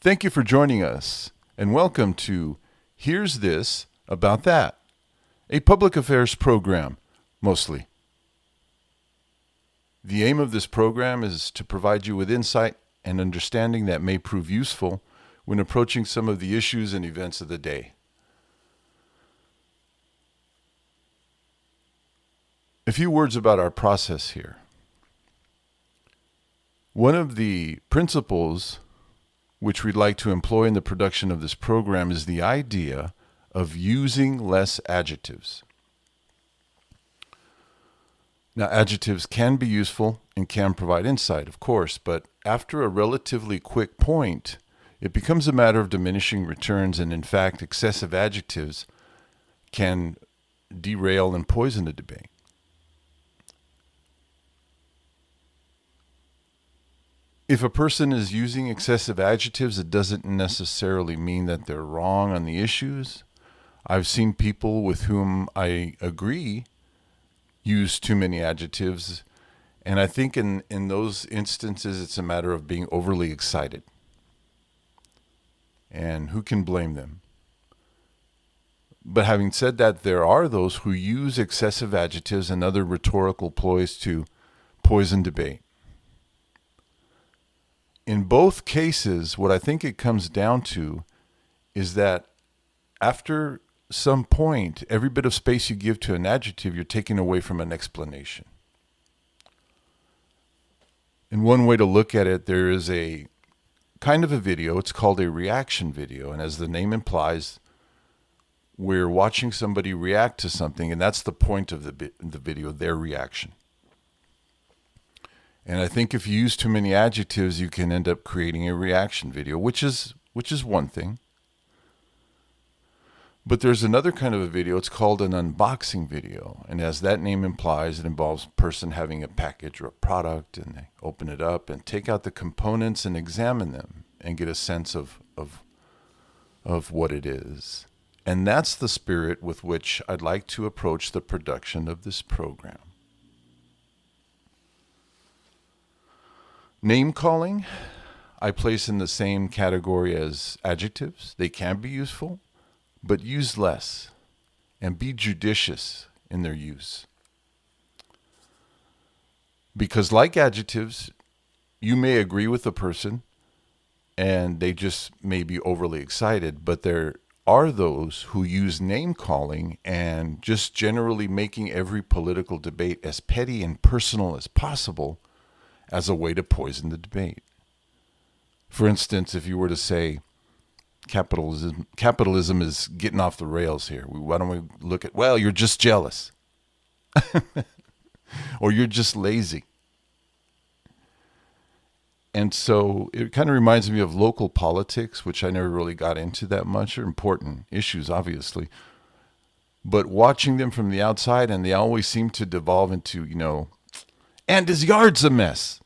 Thank you for joining us, and welcome to Here's This About That, a public affairs program, mostly. The aim of this program is to provide you with insight and understanding that may prove useful when approaching some of the issues and events of the day. A few words about our process here. One of the principles which we'd like to employ in the production of this program is the idea of using less adjectives. Now, adjectives can be useful and can provide insight, of course, but after a relatively quick point, it becomes a matter of diminishing returns, and in fact, excessive adjectives can derail and poison the debate. If a person is using excessive adjectives, it doesn't necessarily mean that they're wrong on the issues. I've seen people with whom I agree use too many adjectives, and I think in those instances it's a matter of being overly excited. And who can blame them? But having said that, there are those who use excessive adjectives and other rhetorical ploys to poison debate. In both cases, what I think it comes down to is that after some point, every bit of space you give to an adjective, you're taking away from an explanation. And one way to look at it, there is a kind of a video. It's called a reaction video. And as the name implies, we're watching somebody react to something, and that's the point of the video, their reaction. And I think if you use too many adjectives, you can end up creating a reaction video, which is one thing. But there's another kind of a video. It's called an unboxing video. And as that name implies, it involves a person having a package or a product, and they open it up and take out the components and examine them and get a sense of what it is. And that's the spirit with which I'd like to approach the production of this program. Name calling, I place in the same category as adjectives. They can be useful, but use less and be judicious in their use. Because like adjectives, you may agree with the person and they just may be overly excited, but there are those who use name calling and just generally making every political debate as petty and personal as possible as a way to poison the debate. For instance, if you were to say capitalism is getting off the rails here, why don't we look at, well, you're just jealous or you're just lazy. And so it kind of reminds me of local politics, which I never really got into that much. They're important issues, obviously. But watching them from the outside, and they always seem to devolve into, and his yard's a mess.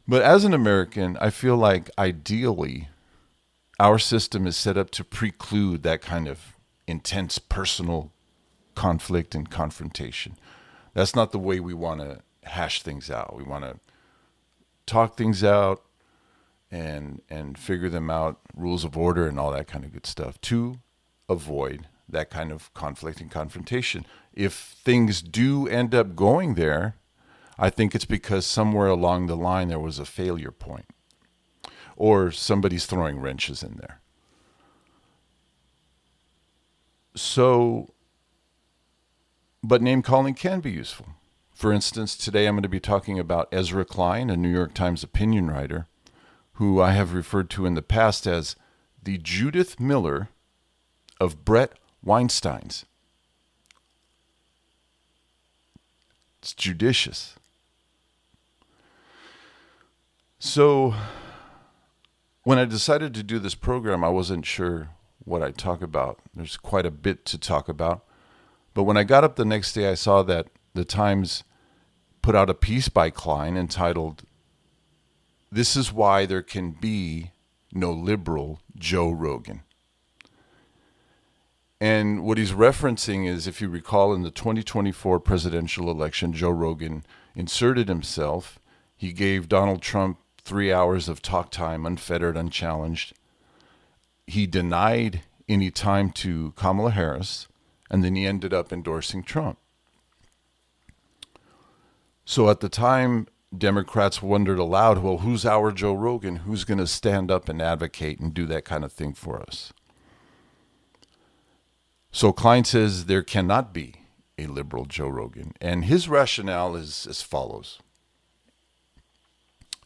But as an American, I feel like ideally our system is set up to preclude that kind of intense personal conflict and confrontation. That's not the way we want to hash things out. We want to talk things out and figure them out, rules of order and all that kind of good stuff, to avoid that kind of conflict and confrontation. If things do end up going there, I think it's because somewhere along the line there was a failure point, or somebody's throwing wrenches in there. So, but name calling can be useful. For instance, today I'm going to be talking about Ezra Klein, a New York Times opinion writer, who I have referred to in the past as the Judith Miller of Brett Weinstein's. It's judicious. So when I decided to do this program, I wasn't sure what I'd talk about. There's quite a bit to talk about. But when I got up the next day, I saw that the Times put out a piece by Klein entitled, "This is Why There Can Be No Liberal Joe Rogan." And what he's referencing is, if you recall, in the 2024 presidential election, Joe Rogan inserted himself. He gave Donald Trump 3 hours of talk time, unfettered, unchallenged. He denied any time to Kamala Harris, and then he ended up endorsing Trump. So at the time, Democrats wondered aloud, well, who's our Joe Rogan? Who's going to stand up and advocate and do that kind of thing for us? So Klein says there cannot be a liberal Joe Rogan. And his rationale is as follows.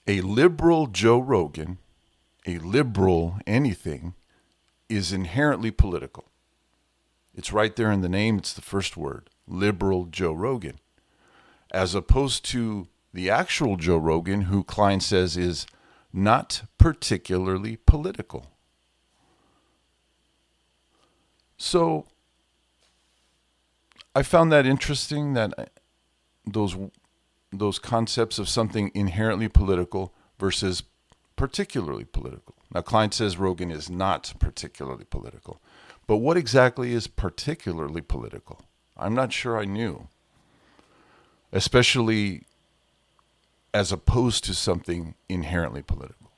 A liberal Joe Rogan, a liberal anything, is inherently political. It's right there in the name. It's the first word, liberal Joe Rogan. As opposed to the actual Joe Rogan, who Klein says is not particularly political. So I found that interesting, that those concepts of something inherently political versus particularly political. Now, Klein says Rogan is not particularly political. But what exactly is particularly political? I'm not sure I knew. Especially as opposed to something inherently political.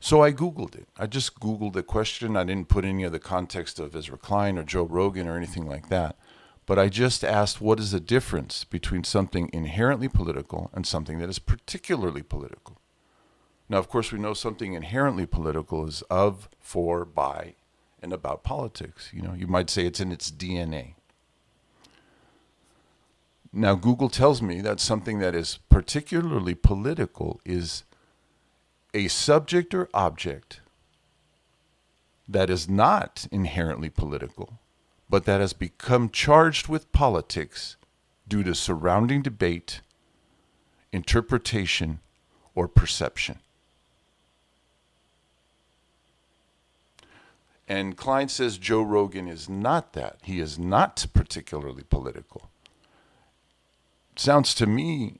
So I Googled it. I just Googled the question. I didn't put any of the context of Ezra Klein or Joe Rogan or anything like that. But I just asked, what is the difference between something inherently political and something that is particularly political? Now, of course, we know something inherently political is of, for, by, and about politics. You know, you might say it's in its DNA. Now, Google tells me that something that is particularly political is a subject or object that is not inherently political, but that has become charged with politics due to surrounding debate, interpretation, or perception. And Klein says Joe Rogan is not that. He is not particularly political. Sounds to me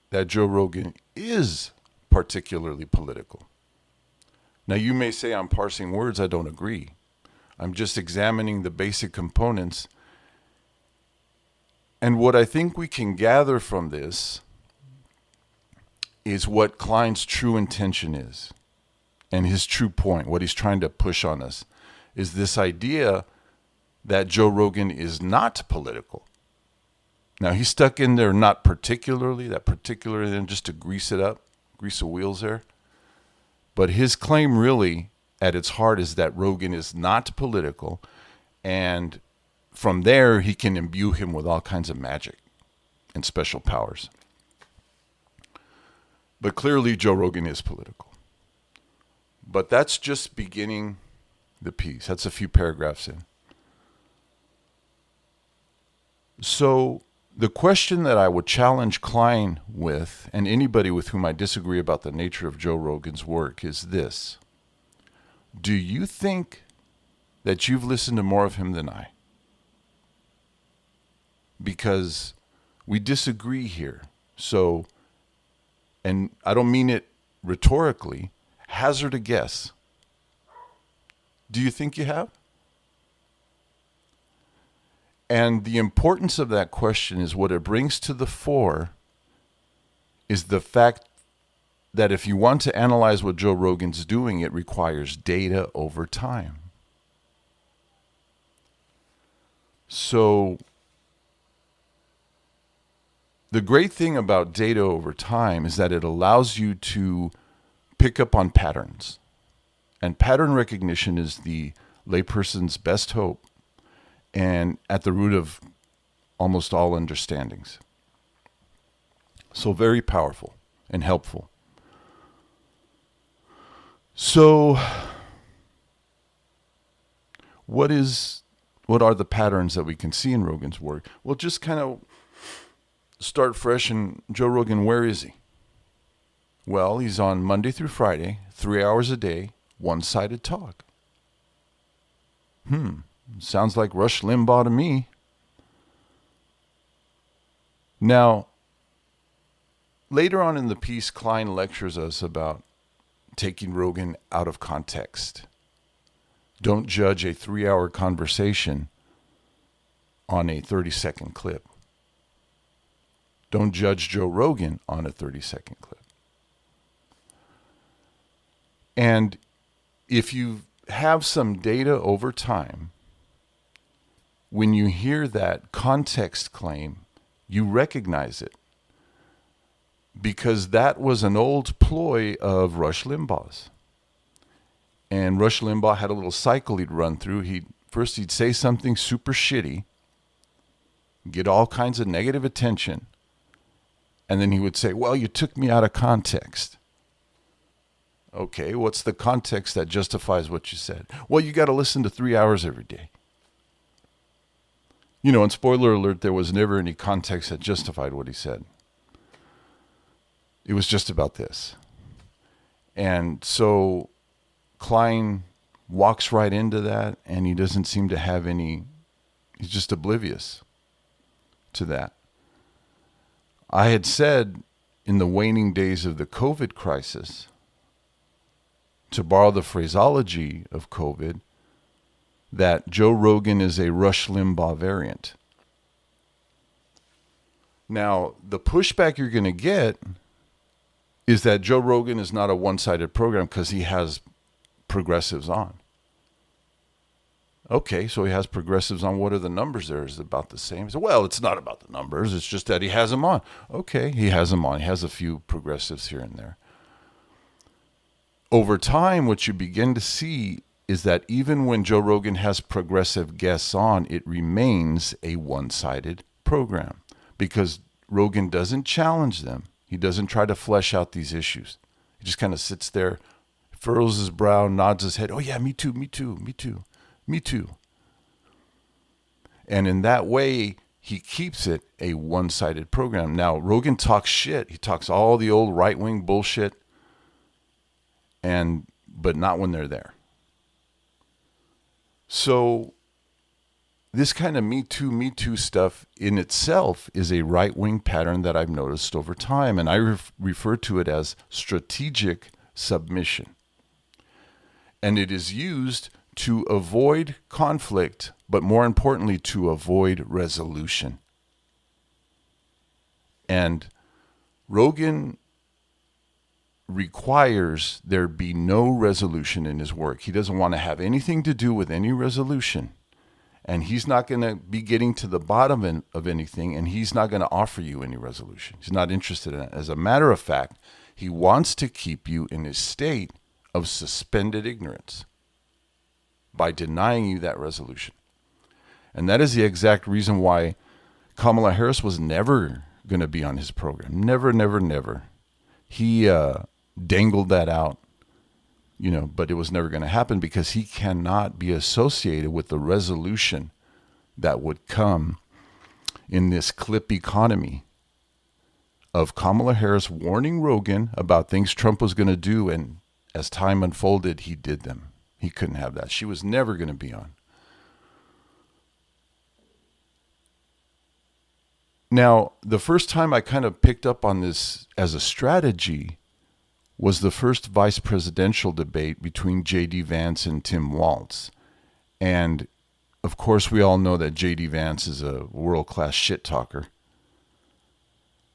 that Joe Rogan is particularly political. Now, you may say I'm parsing words. I don't agree. I'm just examining the basic components. And what I think we can gather from this is what Klein's true intention is, and his true point, what he's trying to push on us, is this idea that Joe Rogan is not political. Now, he stuck in there not particularly, that particularly then just to grease it up, grease the wheels there. But his claim really, at its heart, is that Rogan is not political, and from there, he can imbue him with all kinds of magic and special powers. But clearly, Joe Rogan is political. But that's just beginning the piece. That's a few paragraphs in. So the question that I would challenge Klein with, and anybody with whom I disagree about the nature of Joe Rogan's work, is this. Do you think that you've listened to more of him than I? Because we disagree here. So, and I don't mean it rhetorically, hazard a guess. Do you think you have? And the importance of that question is what it brings to the fore is the fact that if you want to analyze what Joe Rogan's doing, it requires data over time. So the great thing about data over time is that it allows you to pick up on patterns. And pattern recognition is the layperson's best hope and at the root of almost all understandings. So very powerful and helpful. So what are the patterns that we can see in Rogan's work? Well, just kind of start fresh. And Joe Rogan, where is he? Well, he's on Monday through Friday, 3 hours a day, one-sided talk. Sounds like Rush Limbaugh to me. Now, later on in the piece, Klein lectures us about taking Rogan out of context. Don't judge a 3-hour conversation on a 30-second clip. Don't judge Joe Rogan on a 30-second clip. And if you have some data over time, when you hear that context claim, you recognize it, because that was an old ploy of Rush Limbaugh's. And Rush Limbaugh had a little cycle he'd run through. He'd say something super shitty, get all kinds of negative attention, and then he would say, well, you took me out of context. Okay, what's the context that justifies what you said? Well, you got to listen to 3 hours every day. And spoiler alert, there was never any context that justified what he said. It was just about this. And so Klein walks right into that, and he doesn't seem to have he's just oblivious to that. I had said in the waning days of the COVID crisis, to borrow the phraseology of COVID, that Joe Rogan is a Rush Limbaugh variant. Now, the pushback you're going to get is that Joe Rogan is not a one-sided program because he has progressives on. Okay, so he has progressives on. What are the numbers there? Is it about the same? So, well, it's not about the numbers. It's just that he has them on. Okay, he has them on. He has a few progressives here and there. Over time, what you begin to see is that even when Joe Rogan has progressive guests on, it remains a one-sided program because Rogan doesn't challenge them. He doesn't try to flesh out these issues. He just kind of sits there, furrows his brow, nods his head. Oh, yeah, me too, me too, me too, me too. And in that way, he keeps it a one-sided program. Now, Rogan talks shit. He talks all the old right-wing bullshit, but not when they're there. So this kind of Me Too stuff in itself is a right-wing pattern that I've noticed over time, and I refer to it as strategic submission. And it is used to avoid conflict, but more importantly, to avoid resolution. And Rogan requires there be no resolution in his work. He doesn't want to have anything to do with any resolution. And he's not going to be getting to the bottom of anything, and he's not going to offer you any resolution. He's not interested in it. As a matter of fact, he wants to keep you in a state of suspended ignorance by denying you that resolution. And that is the exact reason why Kamala Harris was never going to be on his program. Never, never, never. He dangled that out, but it was never going to happen because he cannot be associated with the resolution that would come in this clip economy of Kamala Harris warning Rogan about things Trump was going to do, and as time unfolded, he did them. He couldn't have that. She was never going to be on. Now, the first time I kind of picked up on this as a strategy was the first vice presidential debate between J.D. Vance and Tim Walz. And, of course, we all know that J.D. Vance is a world-class shit talker.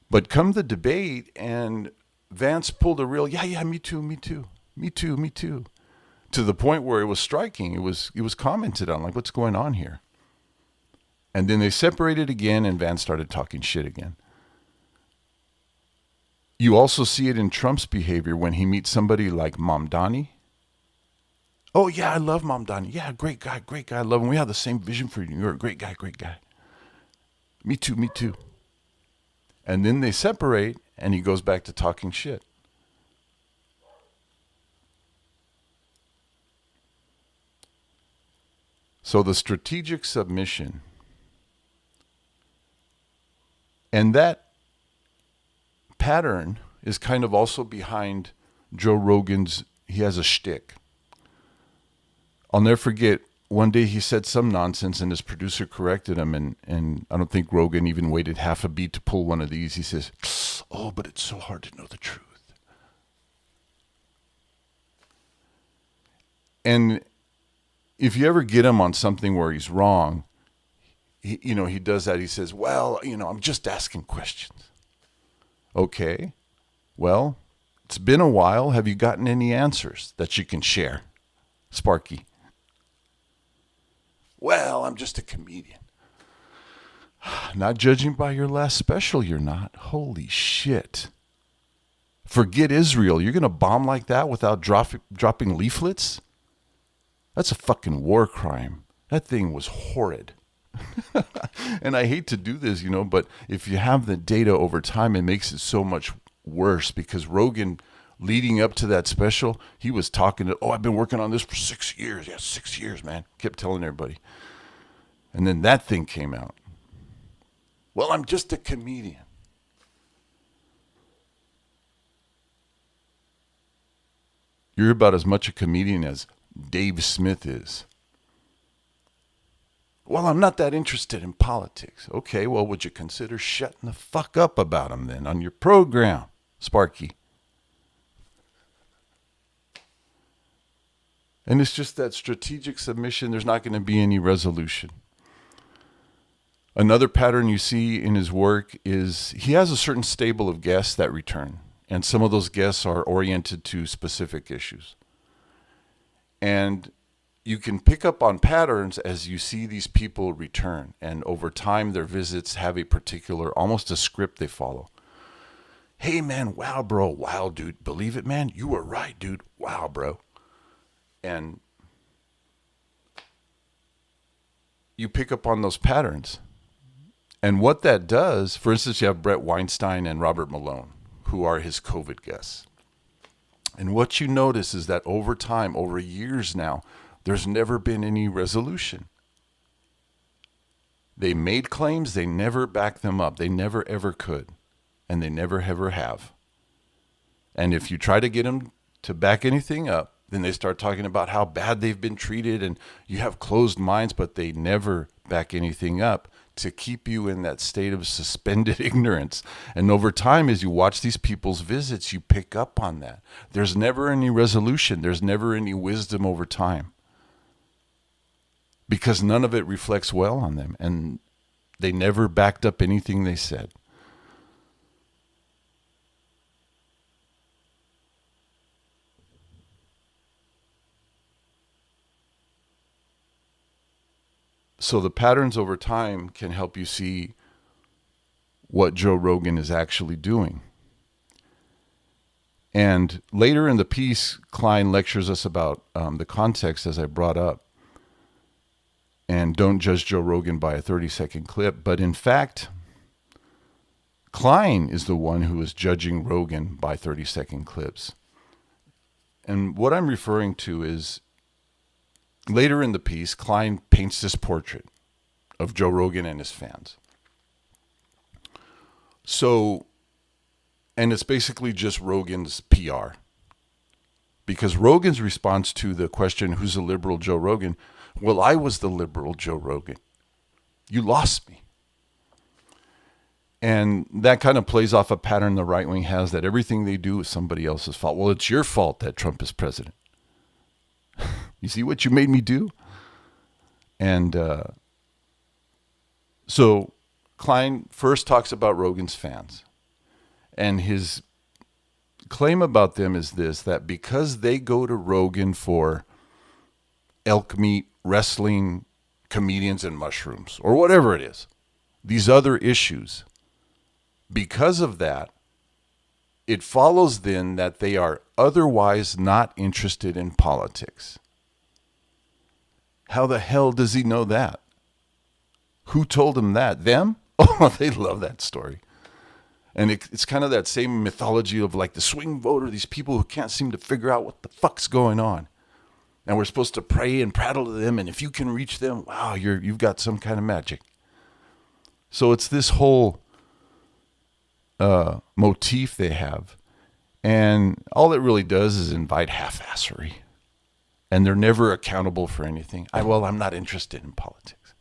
But come the debate, and Vance pulled a real, yeah, me too, me too, me too, me too, to the point where it was striking. It was commented on, like, what's going on here? And then they separated again, and Vance started talking shit again. You also see it in Trump's behavior when he meets somebody like Mamdani. Oh, yeah, I love Mamdani. Yeah, great guy, I love him. We have the same vision for you. You're a great guy, great guy. Me too, me too. And then they separate, and he goes back to talking shit. So the strategic submission, and that pattern is kind of also behind Joe Rogan's, he has a shtick. I'll never forget, one day he said some nonsense and his producer corrected him, and I don't think Rogan even waited half a beat to pull one of these. He says, oh, but it's so hard to know the truth. And if you ever get him on something where he's wrong, he does that. He says, well, I'm just asking questions. Okay, well, It's been a while. Have you gotten any answers that you can share, Sparky? Well, I'm just a comedian. Not judging by your last special, you're not. Holy shit. Forget Israel. You're going to bomb like that without dropping leaflets? That's a fucking war crime. That thing was horrid. And I hate to do this, but if you have the data over time, it makes it so much worse because Rogan, leading up to that special, he was talking I've been working on this for 6 years. Yeah, 6 years, man. Kept telling everybody. And then that thing came out. Well, I'm just a comedian. You're about as much a comedian as Dave Smith is. Well, I'm not that interested in politics. Okay, well, would you consider shutting the fuck up about them then on your program, Sparky? And it's just that strategic submission. There's not going to be any resolution. Another pattern you see in his work is he has a certain stable of guests that return. And some of those guests are oriented to specific issues. And you can pick up on patterns as you see these people return. And over time, their visits have a particular, almost a script they follow. Hey, man, wow, bro. Wow, dude. Believe it, man? You were right, dude. Wow, bro. And you pick up on those patterns. And what that does, for instance, you have Brett Weinstein and Robert Malone, who are his COVID guests. And what you notice is that over time, over years now, there's never been any resolution. They made claims, they never backed them up. They never ever could. And they never ever have. And if you try to get them to back anything up, then they start talking about how bad they've been treated and you have closed minds, but they never back anything up to keep you in that state of suspended ignorance. And over time, as you watch these people's visits, you pick up on that. There's never any resolution. There's never any wisdom over time. Because none of it reflects well on them. And they never backed up anything they said. So the patterns over time can help you see what Joe Rogan is actually doing. And later in the piece, Klein lectures us about the context, as I brought up. And don't judge Joe Rogan by a 30-second clip. But in fact, Klein is the one who is judging Rogan by 30-second clips. And what I'm referring to is, later in the piece, Klein paints this portrait of Joe Rogan and his fans. So, and it's basically just Rogan's PR. Because Rogan's response to the question, who's the liberal Joe Rogan? Well, I was the liberal Joe Rogan. You lost me. And that kind of plays off a pattern the right wing has, that everything they do is somebody else's fault. Well, it's your fault that Trump is president. You see what you made me do? And so Klein first talks about Rogan's fans. And his claim about them is this, that because they go to Rogan for elk meat, wrestling, comedians, and mushrooms, or whatever it is, these other issues, because of that, it follows then that they are otherwise not interested in politics. How the hell does he know that? Who told him that? Them? Oh, they love that story. And it's kind of that same mythology of like the swing voter, these people who can't seem to figure out what the fuck's going on. And we're supposed to pray and prattle to them. And if you can reach them, wow, you've got some kind of magic. So it's this whole motif they have. And all it really does is invite half-assery. And they're never accountable for anything. I'm not interested in politics.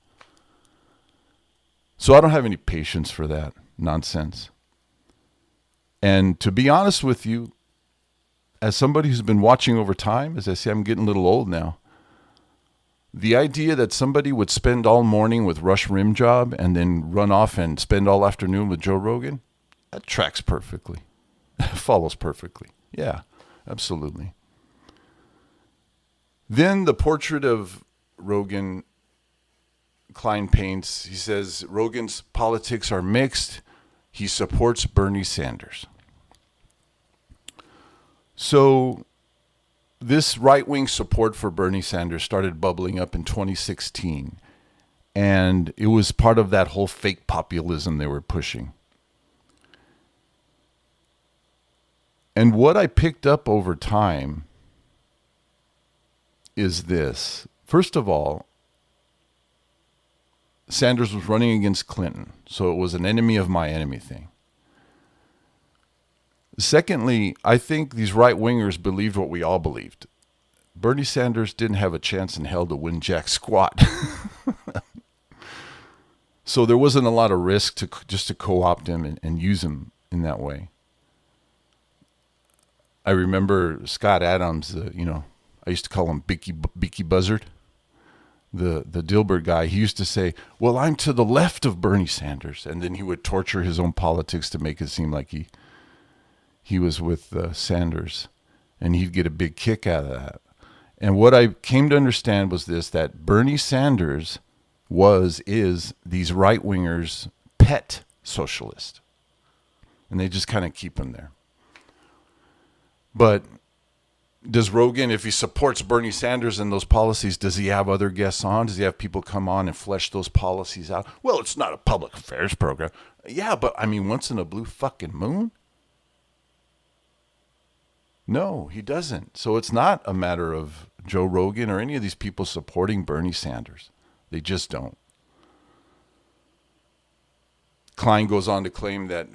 So I don't have any patience for that nonsense. And to be honest with you, as somebody who's been watching over time, as I say, I'm getting a little old now. The idea that somebody would spend all morning with Rush Rimjob and then run off and spend all afternoon with Joe Rogan, that tracks perfectly. Follows perfectly. Yeah, absolutely. Then the portrait of Rogan, Klein paints. He says Rogan's politics are mixed. He supports Bernie Sanders. So this right-wing support for Bernie Sanders started bubbling up in 2016. And it was part of that whole fake populism they were pushing. And what I picked up over time is this. First of all, Sanders was running against Clinton, so it was an enemy of my enemy thing. Secondly, I think these right-wingers believed what we all believed. Bernie Sanders didn't have a chance in hell to win jack squat. So there wasn't a lot of risk to co-opt him and use him in that way. I remember Scott Adams, I used to call him Beaky Buzzard, the Dilbert guy. He used to say, well, I'm to the left of Bernie Sanders. And then he would torture his own politics to make it seem like he was with Sanders. And he'd get a big kick out of that. And what I came to understand was this, that Bernie Sanders is these right-wingers' pet socialist. And they just kind of keep him there. But does Rogan, if he supports Bernie Sanders and those policies, does he have other guests on? Does he have people come on and flesh those policies out? Well, it's not a public affairs program. Yeah, but I mean, once in a blue fucking moon? No, he doesn't. So it's not a matter of Joe Rogan or any of these people supporting Bernie Sanders. They just don't. Klein goes on to claim that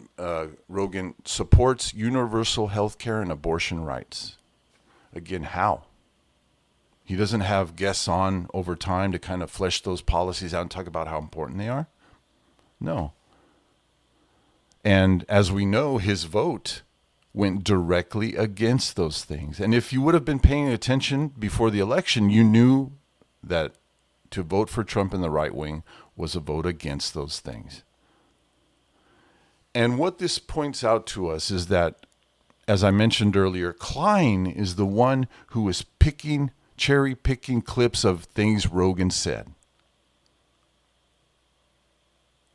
Rogan supports universal health care and abortion rights. Again, how? He doesn't have guests on over time to kind of flesh those policies out and talk about how important they are? No. And as we know, his vote went directly against those things. And if you would have been paying attention before the election, you knew that to vote for Trump in the right wing was a vote against those things. And what this points out to us is that, as I mentioned earlier, Klein is the one who is cherry picking clips of things Rogan said.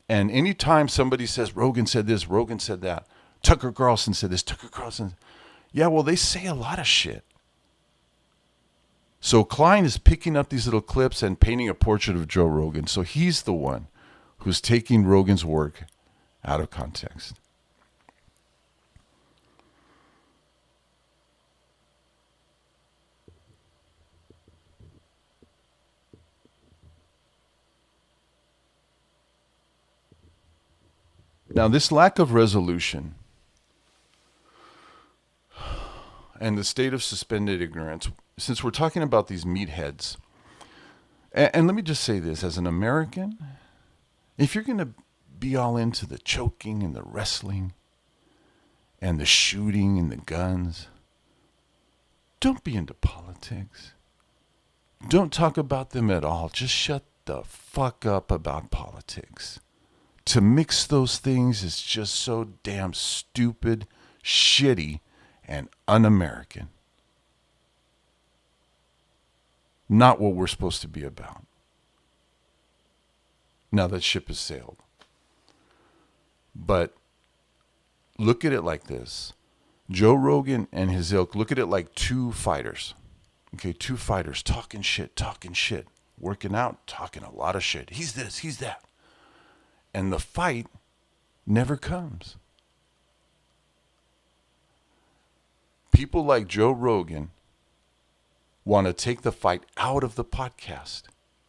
And anytime somebody says, Rogan said this, Rogan said that, Tucker Carlson said this, Tucker Carlson, yeah, well, they say a lot of shit. So Klein is picking up these little clips and painting a portrait of Joe Rogan. So he's the one who's taking Rogan's work out of context. Now, this lack of resolution and the state of suspended ignorance, since we're talking about these meatheads, and let me just say this, as an American, if you're going to be all into the choking and the wrestling and the shooting and the guns, don't be into politics. Don't talk about them at all. Just shut the fuck up about politics. To mix those things is just so damn stupid, shitty, and un-American. Not what we're supposed to be about. Now that ship has sailed. But look at it like this. Joe Rogan and his ilk, look at it like two fighters. Okay, two fighters talking shit, working out, talking a lot of shit. He's this, he's that. And the fight never comes. People like Joe Rogan want to take the fight out of the podcast.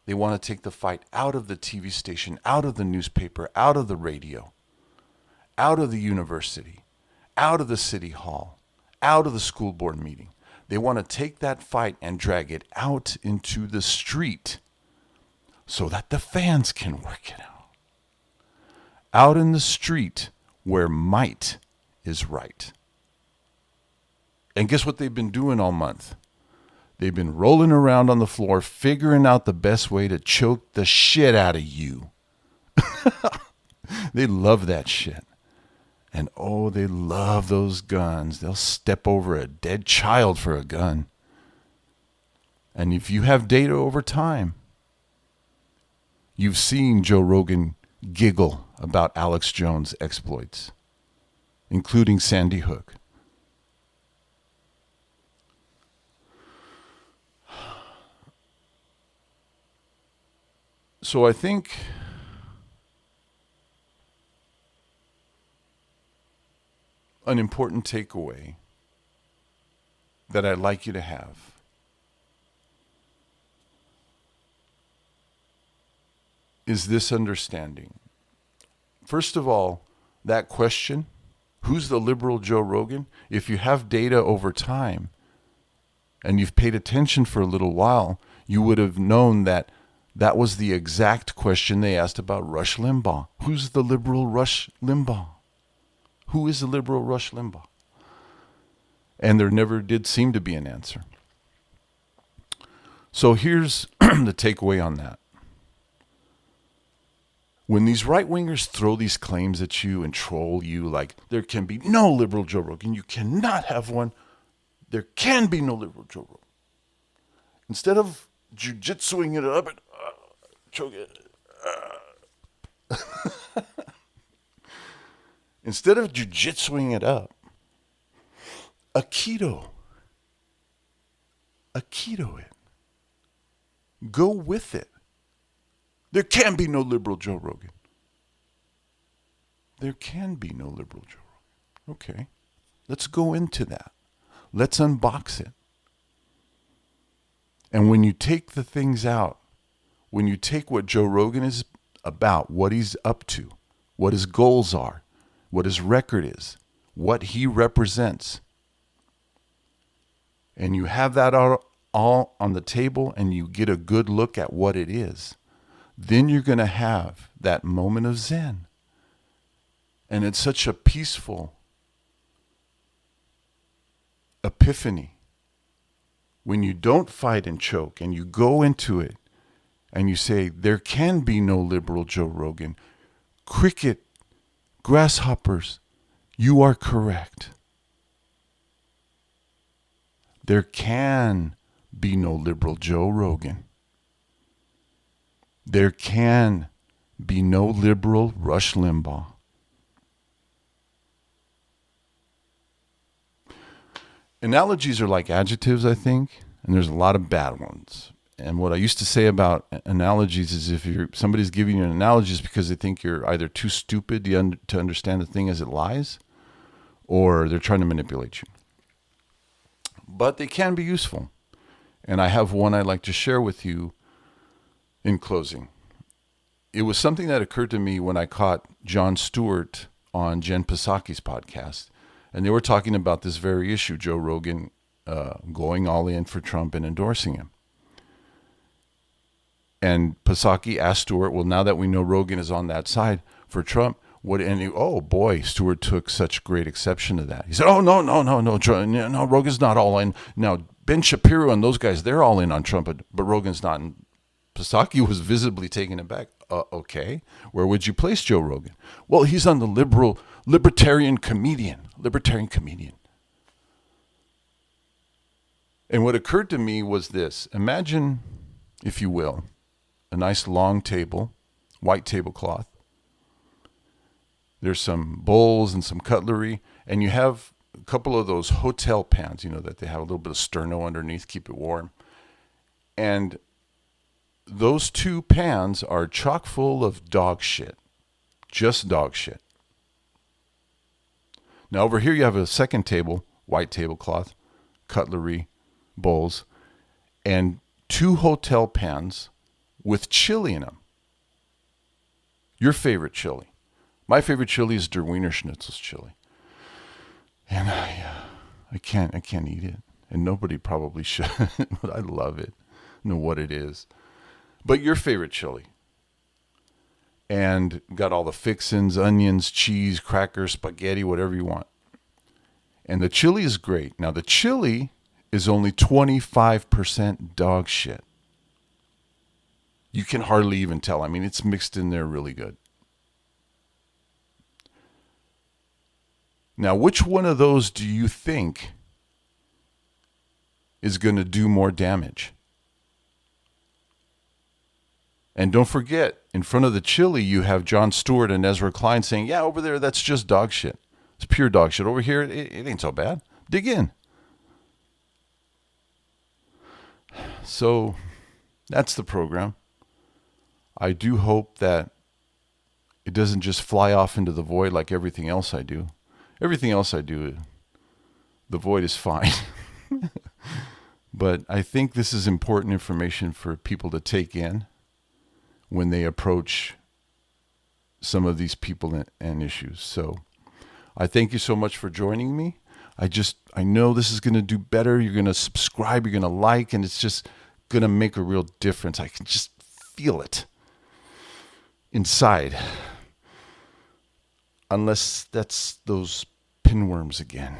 They want to take the fight out of the TV station, out of the newspaper, out of the radio, out of the university, out of the city hall, out of the school board meeting. They want to take that fight and drag it out into the street so that the fans can work it out. Out in the street where might is right. And guess what they've been doing all month? They've been rolling around on the floor, figuring out the best way to choke the shit out of you. They love that shit. And oh, they love those guns. They'll step over a dead child for a gun. And if you have data over time, you've seen Joe Rogan giggle about Alex Jones' exploits, including Sandy Hook. So I think an important takeaway that I'd like you to have is this understanding. First of all, that question, who's the liberal Joe Rogan? If you have data over time and you've paid attention for a little while, you would have known that that was the exact question they asked about Rush Limbaugh. Who's the liberal Rush Limbaugh? Who is the liberal Rush Limbaugh? And there never did seem to be an answer. So here's the takeaway on that. When these right-wingers throw these claims at you and troll you like there can be no liberal Joe Rogan, you cannot have one, there can be no liberal Joe Rogan. Instead of jiu-jitsuing it up and choke it, instead of jiu-jitsuing it up, Aikido it. Go with it. There can be no liberal Joe Rogan. There can be no liberal Joe Rogan. Okay, let's go into that. Let's unbox it. And when you take the things out, when you take what Joe Rogan is about, what he's up to, what his goals are, what his record is, what he represents, and you have that all on the table and you get a good look at what it is, then you're going to have that moment of Zen. And it's such a peaceful epiphany when you don't fight and choke and you go into it and you say, there can be no liberal Joe Rogan. Cricket, grasshoppers, you are correct. There can be no liberal Joe Rogan. There can be no liberal Rush Limbaugh. Analogies are like adjectives, I think, and there's a lot of bad ones. And what I used to say about analogies is if somebody's giving you an analogy, it's because they think you're either too stupid to understand the thing as it lies, or they're trying to manipulate you. But they can be useful. And I have one I'd like to share with you in closing. It was something that occurred to me when I caught Jon Stewart on Jen Psaki's podcast. And they were talking about this very issue, Joe Rogan going all in for Trump and endorsing him. And Psaki asked Stewart, well, now that we know Rogan is on that side for Trump, oh boy, Stewart took such great exception to that. He said, oh, no, Rogan's not all in. Now, Ben Shapiro and those guys, they're all in on Trump, but Rogan's not. And Psaki was visibly taken aback. Okay, where would you place Joe Rogan? Well, he's on the libertarian comedian. And what occurred to me was this. Imagine, if you will, a nice long table, white tablecloth. There's some bowls and some cutlery, and you have a couple of those hotel pans, that they have a little bit of sterno underneath, keep it warm. And those two pans are chock full of dog shit. Just dog shit. Now over here you have a second table, white tablecloth, cutlery, bowls, and two hotel pans with chili in them. Your favorite chili. My favorite chili is Der Wiener Schnitzel's chili. And I can't eat it. And nobody probably should, but I love it. I know what it is. But your favorite chili. And got all the fixins, onions, cheese, crackers, spaghetti, whatever you want. And the chili is great. Now the chili is only 25% dog shit. You can hardly even tell. I mean, it's mixed in there really good. Now, which one of those do you think is going to do more damage? And don't forget, in front of the chili, you have Jon Stewart and Ezra Klein saying, yeah, over there, that's just dog shit. It's pure dog shit. Over here, it ain't so bad. Dig in. So that's the program. I do hope that it doesn't just fly off into the void like everything else I do. Everything else I do, the void is fine. But I think this is important information for people to take in when they approach some of these people and issues. So I thank you so much for joining me. I know this is going to do better. You're going to subscribe, you're going to like, and it's just going to make a real difference. I can just feel it inside. Unless that's those pinworms again.